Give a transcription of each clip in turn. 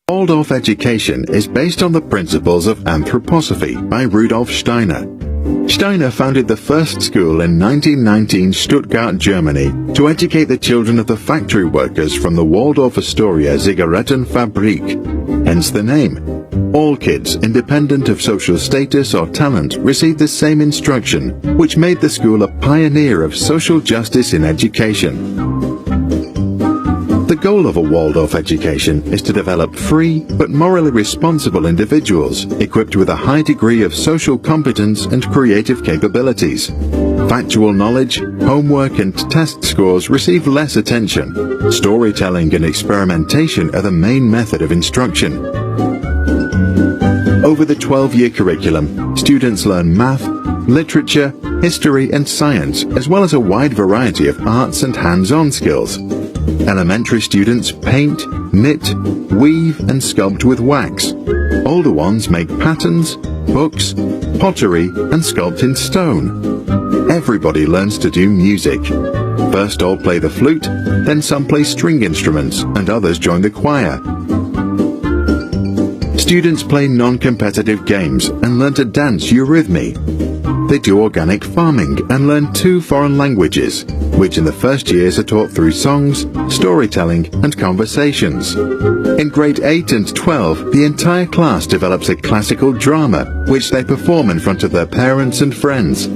Waldorf education is based on the principles of anthroposophy by Rudolf Steiner. Steiner founded the first school in 1919 Stuttgart, Germany, to educate the children of the factory workers from the Waldorf Astoria Zigarettenfabrik, hence the name. All kids, independent of social status or talent, received the same instruction, which made the school a pioneer of social justice in education. The goal of a Waldorf education is to develop free but morally responsible individuals equipped with a high degree of social competence and creative capabilities. Factual knowledge, homework and test scores receive less attention. Storytelling and experimentation are the main method of instruction. Over the 12-year curriculum, students learn math, literature, history and science, as well as a wide variety of arts and hands-on skills. Elementary students paint, knit, weave and sculpt with wax. Older ones make patterns, books, pottery and sculpt in stone. Everybody learns to do music. First all play the flute, then some play string instruments and others join the choir. Students play non-competitive games and learn to dance eurythmy. They do organic farming and learn 2 foreign languages, which in the first years are taught through songs, storytelling and conversations. In grade 8 and 12, the entire class develops a classical drama, which they perform in front of their parents and friends.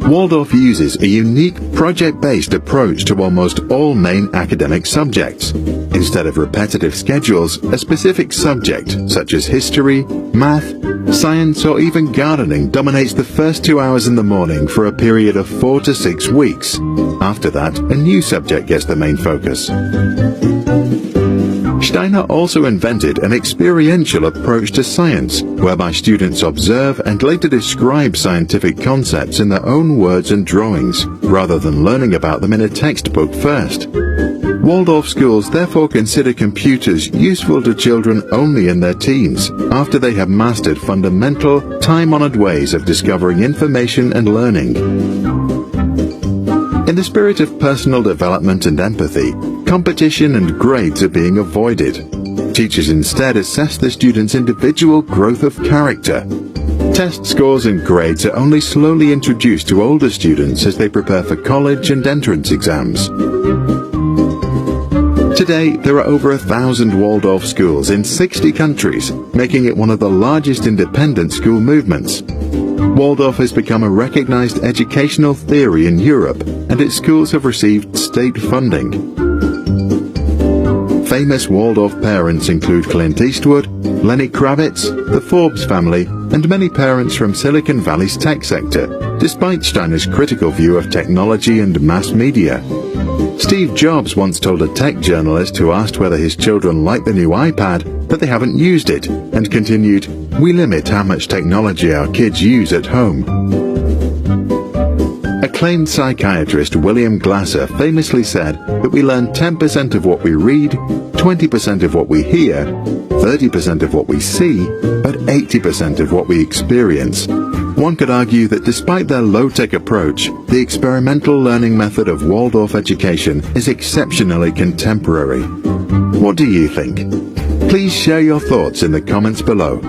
Waldorf uses a unique project-based approach to almost all main academic subjects. Instead of repetitive schedules, a specific subject, such as history, math, science or even gardening, dominates the first 2 hours in the morning for a period of 4 to 6 weeks. After that, a new subject gets the main focus. Steiner also invented an experiential approach to science, whereby students observe and later describe scientific concepts in their own words and drawings, rather than learning about them in a textbook first. Waldorf schools therefore consider computers useful to children only in their teens, after they have mastered fundamental, time-honored ways of discovering information and learning. In the spirit of personal development and empathy, competition and grades are being avoided. Teachers instead assess the students' individual growth of character. Test scores and grades are only slowly introduced to older students as they prepare for college and entrance exams. Today, there are over 1,000 Waldorf schools in 60 countries, making it one of the largest independent school movements. Waldorf has become a recognized educational theory in Europe, and its schools have received state funding. Famous Waldorf parents include Clint Eastwood, Lenny Kravitz, the Forbes family, and many parents from Silicon Valley's tech sector, despite Steiner's critical view of technology and mass media. Steve Jobs once told a tech journalist who asked whether his children liked the new iPad that they haven't used it, and continued, "We limit how much technology our kids use at home." Acclaimed psychiatrist William Glasser famously said that we learn 10% of what we read, 20% of what we hear, 30% of what we see, but 80% of what we experience. One could argue that despite their low-tech approach, the experimental learning method of Waldorf education is exceptionally contemporary. What do you think? Please share your thoughts in the comments below.